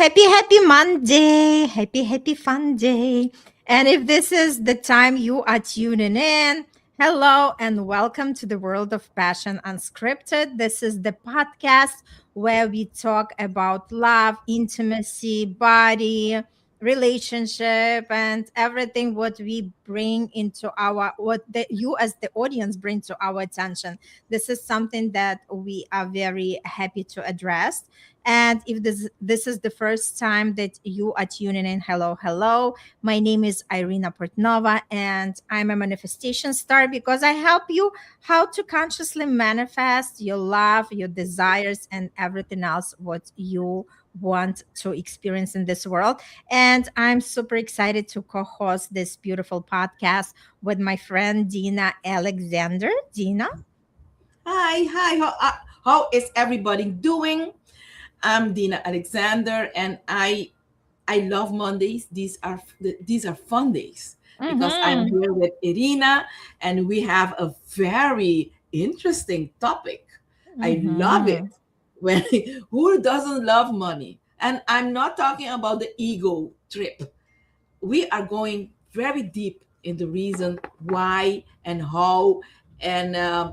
Happy Monday. Happy fun day. And if this is the time you are tuning in, hello and welcome to the World of Passion Unscripted. This is the podcast where we talk about love, intimacy, body, relationship, and everything what we bring into you as the audience bring to our attention. This is something that we are very happy to address. And if this is the first time that you are tuning in, hello. My name is Irina Portnova, and I'm a manifestation star because I help you how to consciously manifest your love, your desires, and everything else what you want to experience in this world. And I'm super excited to co-host this beautiful podcast with my friend Dina Alexander. Dina. Hi. How is everybody doing? I'm Dina Alexander, and I love Mondays. These are fun days because I'm Mm-hmm. here with Irina, and we have a very interesting topic. I love it. Mm-hmm. When who doesn't love money? And I'm not talking about the ego trip. We are going very deep in the reason why and how, and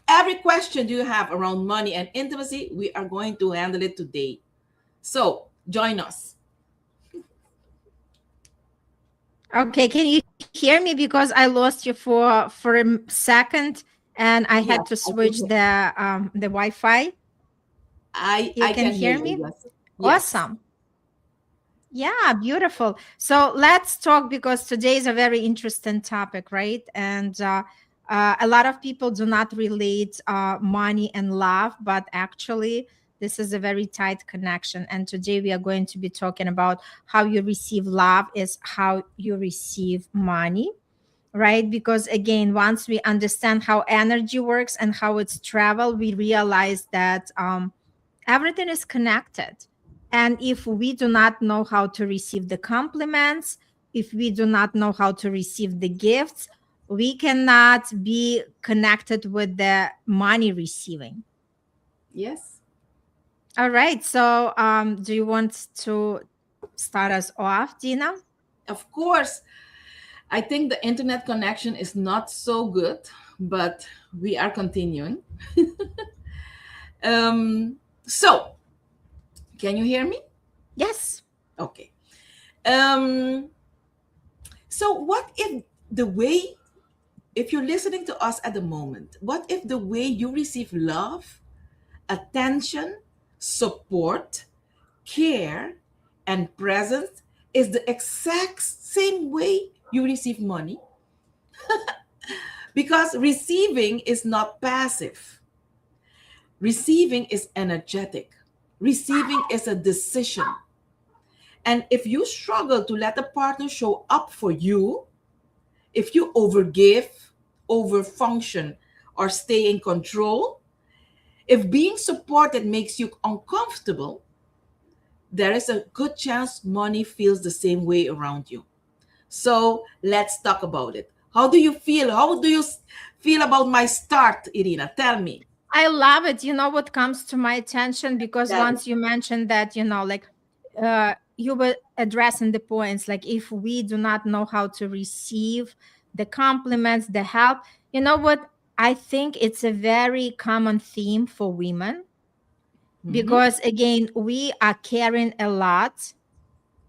every question you have around money and intimacy, we are going to handle it today. So join us. Okay, can you hear me because I lost you for a second and I had to Yes, I switch can. the Wi-Fi. You I can can hear hear you. me? Yes, yes, Awesome. Yeah, beautiful. So let's talk because today is a very interesting topic, right? And a lot of people do not relate money and love, but actually, this is a very tight connection. And today we are going to be talking about how you receive love is how you receive money, right? Because again, once we understand how energy works and how it's travel, we realize that everything is connected. And if we do not know how to receive the compliments, if we do not know how to receive the gifts, we cannot be connected with the money receiving. yes. All right. So, do you want to start us off, Dina? Of course, I think the internet connection is not so good, but we are continuing. So, can you hear me? Yes. Okay. Um, so, what if the way, if you're listening to us at the moment, what if the way you receive love, attention, support, care, and presence is the exact same way you receive money? Because receiving is not passive, receiving is energetic, receiving is a decision. And if you struggle to let a partner show up for you, if you overgive, overfunction, or stay in control, if being supported makes you uncomfortable, there is a good chance money feels the same way around you. So let's talk about it. How do you feel? How do you feel about my start, Irina? Tell me. I love it. You know what comes to my attention because Tell me. once you mentioned that, like you were addressing the points, like if we do not know how to receive the compliments, the help, you know what? I think it's a very common theme for women Mm-hmm. because again, we are caring a lot.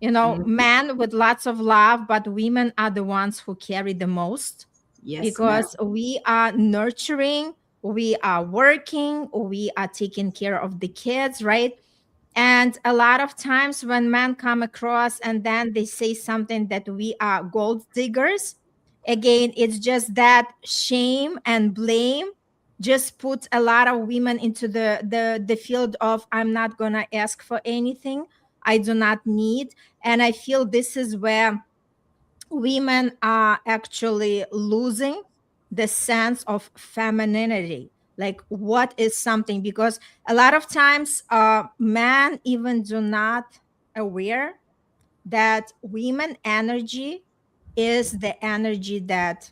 Mm-hmm. Men with lots of love, but women are the ones who carry the most Yes, ma'am. because we are nurturing, we are working, we are taking care of the kids, right? And a lot of times when men come across and then they say something that we are gold diggers, again, it's just that shame and blame just puts a lot of women into the field of I'm not gonna ask for anything. I do not need. And I feel this is where women are actually losing the sense of femininity, like what is something, because a lot of times men even do not aware that women energy is the energy that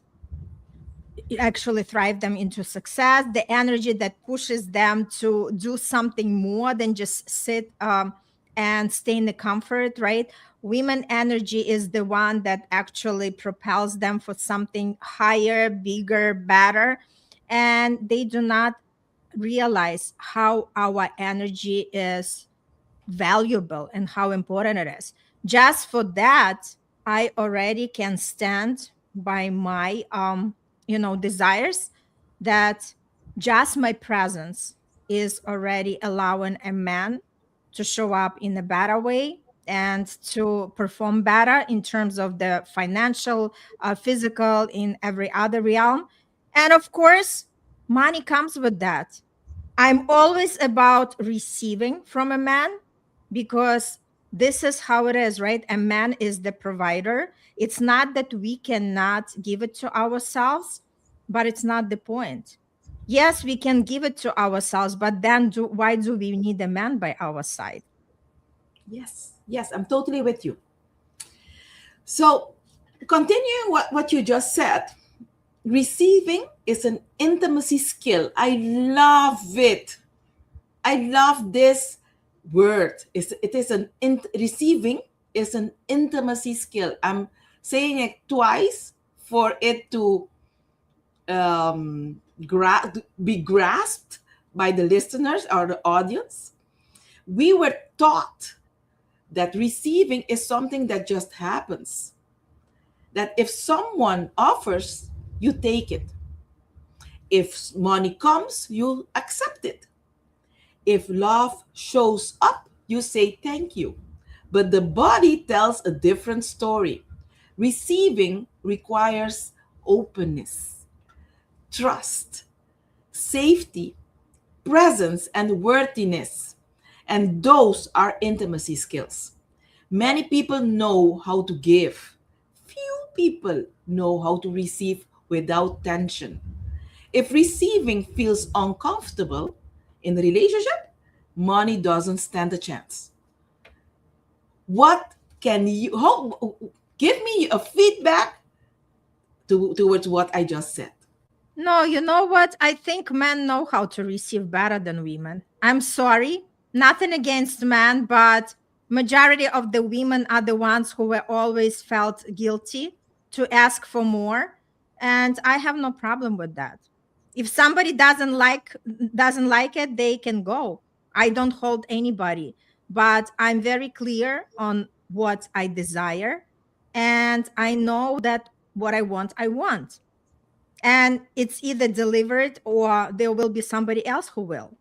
actually thrive them into success, the energy that pushes them to do something more than just sit and stay in the comfort, right? Women energy is the one that actually propels them for something higher, bigger, better. And they do not realize how our energy is valuable and how important it is. Just for that, I already can stand by my desires, that just my presence is already allowing a man to show up in a better way and to perform better in terms of the financial, physical, in every other realm. And of course, money comes with that. I'm always about receiving from a man, because this is how it is, right? A man is the provider. It's not that we cannot give it to ourselves, but it's not the point. Yes, we can give it to ourselves, but then why do we need a man by our side? Yes, yes, I'm totally with you. So, continuing what you just said, receiving is an intimacy skill. I love it. I love this word. Receiving is an intimacy skill. I'm saying it twice for it to be grasped by the listeners or the audience. We were taught that receiving is something that just happens. That if someone offers, you take it. If money comes, you accept it. If love shows up, you say thank you. But the body tells a different story. Receiving requires openness, trust, safety, presence, and worthiness. And those are intimacy skills. Many people know how to give. Few people know how to receive without tension. If receiving feels uncomfortable in the relationship, money doesn't stand a chance. What can you give me a feedback towards what I just said? No, you know what? I think men know how to receive better than women. I'm sorry, nothing against men, but majority of the women are the ones who were always felt guilty to ask for more, and I have no problem with that. If somebody doesn't like it, they can go. I don't hold anybody, but I'm very clear on what I desire, and I know that what I want, and it's either delivered or there will be somebody else who will.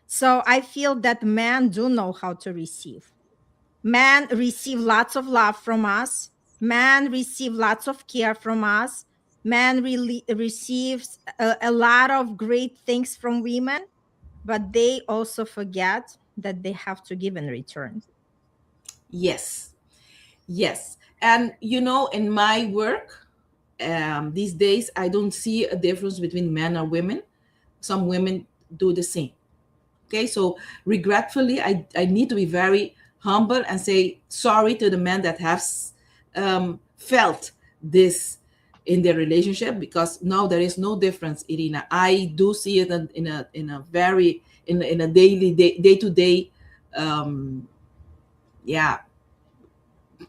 So I feel that men do know how to receive. Men receive lots of love from us. Men receive lots of care from us. Men really receives a lot of great things from women, but they also forget that they have to give in return. Yes, yes. And in my work, these days, I don't see a difference between men or women. Some women do the same. Okay, so regretfully, I need to be very humble and say sorry to the men that have felt this in their relationship, because now there is no difference, Irina. I do see it in a very in a day to day yeah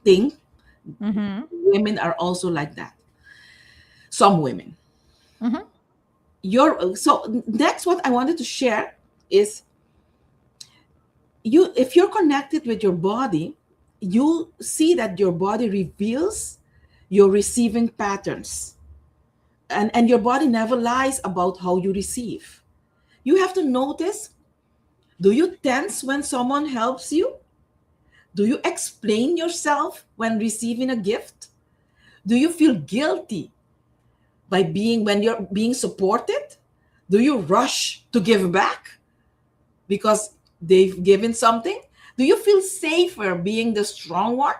thing. Mm-hmm. Women are also like that. Some women. Mm-hmm. So next, what I wanted to share is, if you're connected with your body, you see that your body reveals your receiving patterns, and your body never lies about how you receive. You have to notice, do you tense when someone helps you? Do you explain yourself when receiving a gift? Do you feel guilty when you're being supported? Do you rush to give back because they've given something? Do you feel safer being the strong one?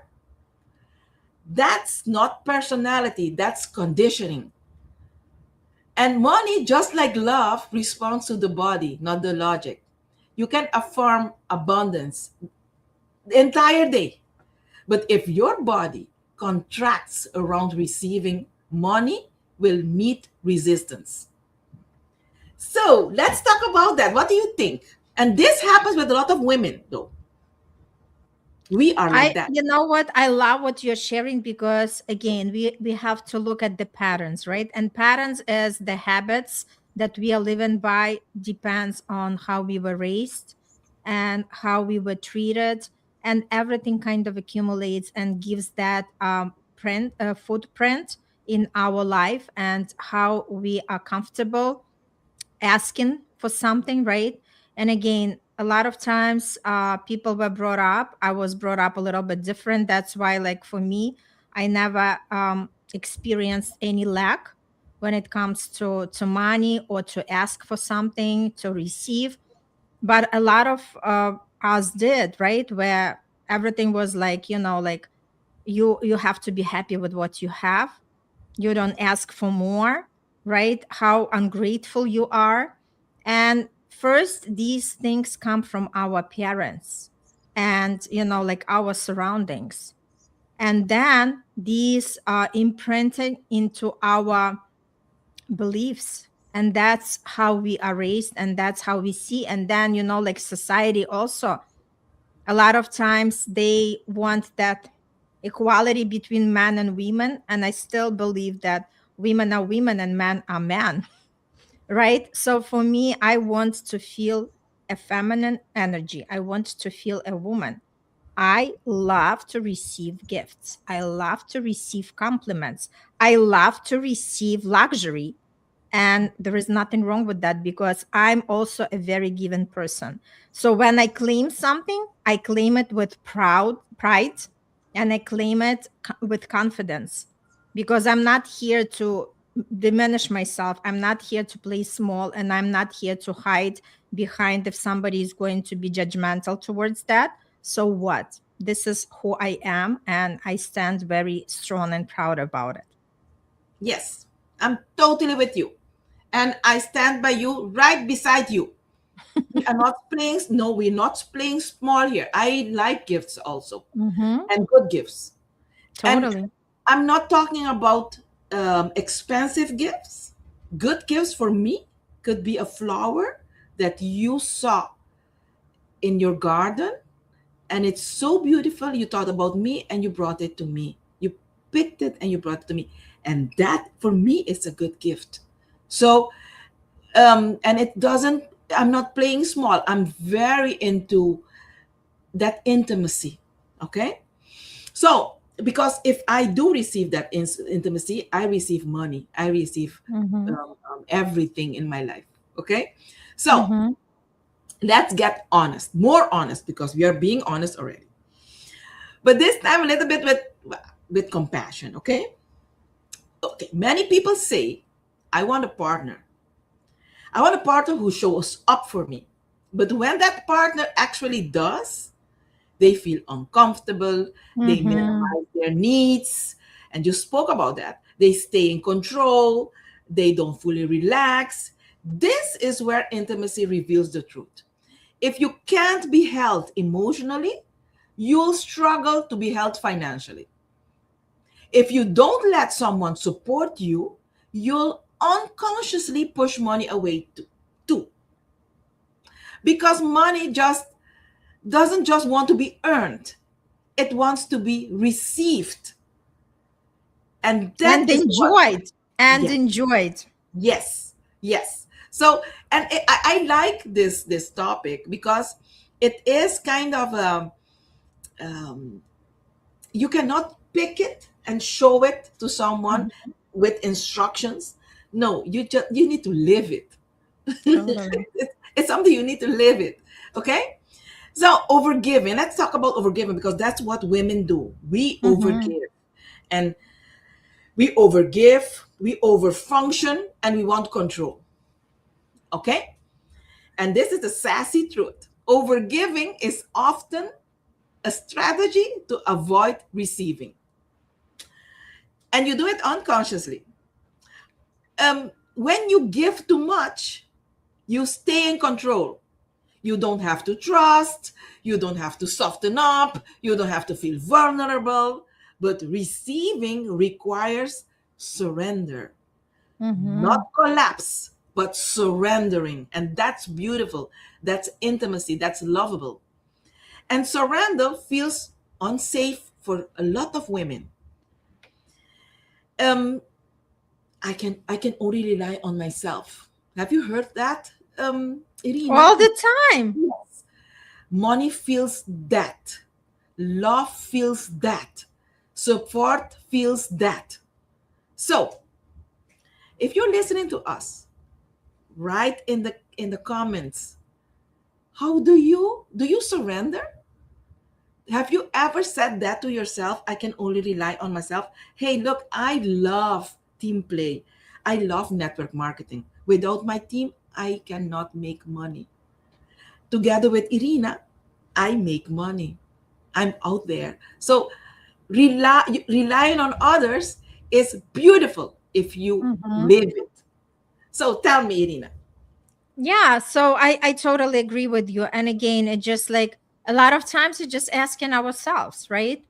That's not personality, that's conditioning. And money, just like love, responds to the body, not the logic. You can affirm abundance the entire day, but if your body contracts around receiving, money will meet resistance. So let's talk about that. What do you think? And this happens with a lot of women, though. We are like that. You know what? I love what you're sharing because again, we have to look at the patterns, right? And patterns is the habits that we are living by depends on how we were raised and how we were treated, and everything kind of accumulates and gives that footprint in our life and how we are comfortable asking for something, right? And again, a lot of times people were brought up. I was brought up a little bit different. That's why, like for me, I never experienced any lack when it comes to money or to ask for something to receive. But a lot of us did, right? Where everything was like, like you have to be happy with what you have, you don't ask for more, right? How ungrateful you are. And first, these things come from our parents and, like our surroundings. And then these are imprinted into our beliefs. And that's how we are raised and that's how we see. And then, like society also, a lot of times they want that equality between men and women, and I still believe that women are women and men are men. Right? So for me, I want to feel a feminine energy, I want to feel a woman. I love to receive gifts, I love to receive compliments, I love to receive luxury. And there is nothing wrong with that because I'm also a very given person. So when I claim something, I claim it with pride, and I claim it with confidence, because I'm not here to diminish myself. I'm not here to play small, and I'm not here to hide behind if somebody is going to be judgmental towards that. So what? This is who I am, and I stand very strong and proud about it. Yes, I'm totally with you. And I stand by you, right beside you. We are not playing, no, we're not playing small here. I like gifts also, Mm-hmm. and good gifts. And Totally. I'm not talking about expensive gifts. Good gifts for me could be a flower that you saw in your garden and it's so beautiful. You thought about me and you brought it to me. You picked it and you brought it to me. And that for me is a good gift. So, and it doesn't, I'm not playing small. I'm very into that intimacy. Okay. So, because if I do receive that intimacy, I receive money, I receive Mm-hmm. everything in my life. Okay. So, Mm-hmm. let's get honest, more honest, because we are being honest already. But this time, a little bit with compassion. Okay. Okay. Many people say, I want a partner. I want a partner who shows up for me. But when that partner actually does, they feel uncomfortable, they Mm-hmm. minimize their needs, and you spoke about that. They stay in control, they don't fully relax. This is where intimacy reveals the truth. If you can't be held emotionally, you'll struggle to be held financially. If you don't let someone support you, you'll unconsciously push money away too. Because money just doesn't just want to be earned, it wants to be received. And that And is what, enjoyed. And yes, enjoyed. yes, yes. So, and I like this topic because it is kind of um, you cannot pick it and show it to someone Mhm. with instructions. No, you need to live it. Totally. It's something you need to live it. Okay. So overgiving. Let's talk about overgiving because that's what women do. We Mm-hmm. overgive, and we overgive, we overfunction, and we want control. Okay. And this is the sassy truth. Overgiving is often a strategy to avoid receiving, and you do it unconsciously. When you give too much, you stay in control. You don't have to trust, you don't have to soften up, you don't have to feel vulnerable. But receiving requires surrender, not Mm-hmm. collapse, but surrendering. And that's beautiful. That's intimacy. That's lovable. And surrender feels unsafe for a lot of women. Um, I can only rely on myself. Have you heard that, Irina? All the time. Yes. Money feels that. Love feels that. Support feels that. So, if you're listening to us, write in the comments, how do you surrender? Have you ever said that to yourself? I can only rely on myself. Hey, look, I love team play. I love network marketing. Without my team, I cannot make money. Together with Irina, I make money. I'm out there. So relying on others is beautiful if you Mhm. live it. So tell me, Irina. Yeah, so I totally agree with you. And again, it just like a lot of times it's just asking ourselves, right?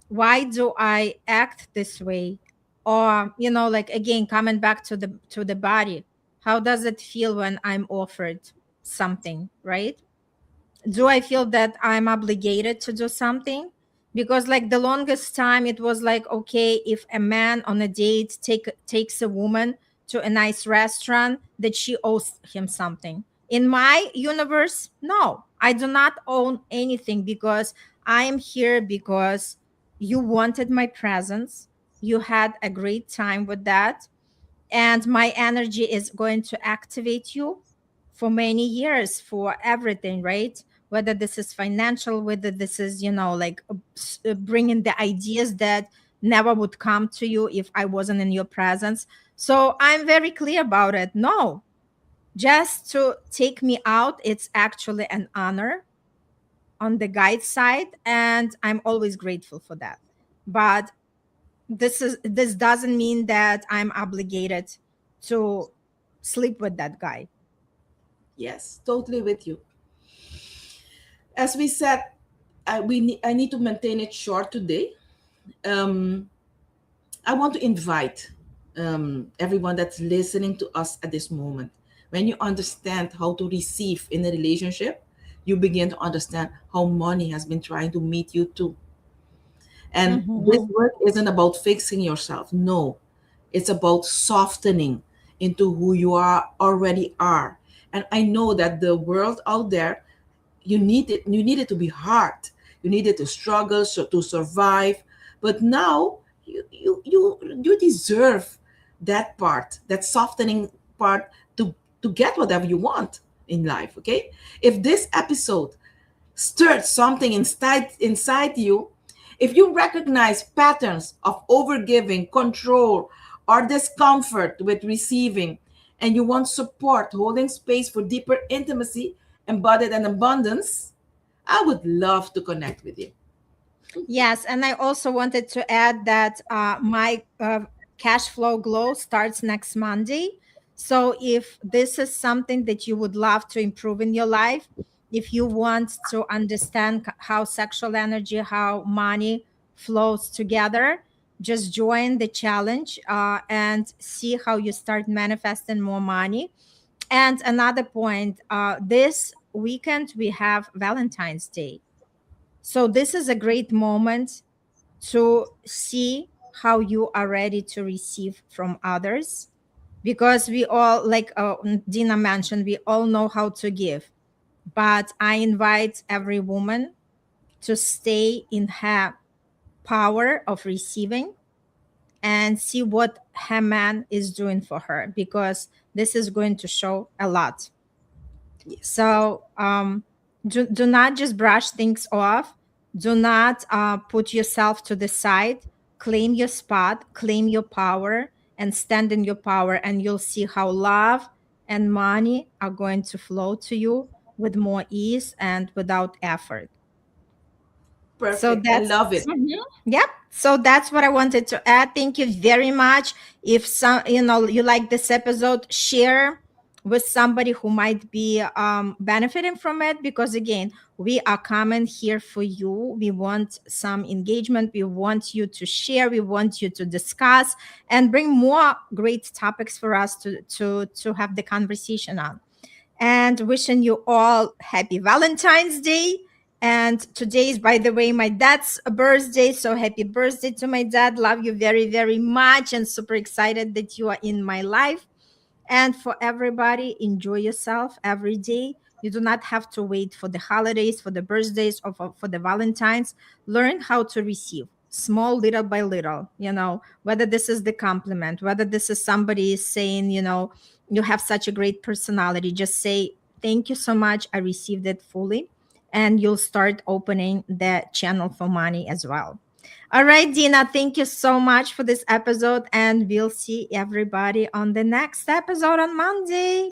Why do I act this way? Or, like again, coming back to the body, how does it feel when I'm offered something, right? Do I feel that I'm obligated to do something? Because like the longest time it was like, okay, if a man on a date takes a woman to a nice restaurant, that she owes him something. In my universe, no, I do not own anything, because I am here because you wanted my presence. You had a great time with that, and my energy is going to activate you for many years, for everything, right? Whether this is financial, whether this is like bringing the ideas that never would come to you if I wasn't in your presence. So I'm very clear about it. No, just to take me out, it's actually an honor on the guide side, and I'm always grateful for that. But this doesn't mean that I'm obligated to sleep with that guy. Yes, totally with you. As we said, I need to maintain it short today. Um, I want to invite everyone that's listening to us at this moment. When you understand how to receive in a relationship, you begin to understand how money has been trying to meet you too. And this Mhm. work isn't about fixing yourself. No, it's about softening into who you are already are. And I know that the world out there, you need it to be hard. You need it to struggle, so to survive. But now you deserve that part, that softening part, to get whatever you want in life. Okay, if this episode stirred something inside you, if you recognize patterns of overgiving, control, or discomfort with receiving, and you want support holding space for deeper intimacy embodied in abundance, I would love to connect with you. Yes, and I also wanted to add that my cash flow glow starts next Monday. So if this is something that you would love to improve in your life, if you want to understand how sexual energy, how money flows together, just join the challenge and see how you start manifesting more money. And another point, this weekend we have Valentine's Day. So this is a great moment to see how you are ready to receive from others, because we all, like Dina mentioned, we all know how to give. But I invite every woman to stay in her power of receiving and see what her man is doing for her, because this is going to show a lot. Yes. So do not just brush things off. Do not put yourself to the side. Claim your spot, claim your power, and stand in your power. And you'll see how love and money are going to flow to you with more ease and without effort. So Perfect. I that's love it. Mhm. Yep. So that's what I wanted to add. Thank you very much. If some, you like this episode, share with somebody who might be benefiting from it. Because again, we are coming here for you. We want some engagement. We want you to share. We want you to discuss and bring more great topics for us to have the conversation on. And wishing you all happy Valentine's Day, And today is, by the way, my dad's birthday. So happy birthday to my dad. Love you very, very much. And super excited that you are in my life. And for everybody, enjoy yourself every day. You do not have to wait for the holidays, for the birthdays, or for the Valentines. Learn how to receive small, little by little, whether this is the compliment, whether this is somebody saying, you have such a great personality. Just say, thank you so much. I received it fully. And you'll start opening the channel for money as well. All right, Dina, thank you so much for this episode. And we'll see everybody on the next episode on Monday.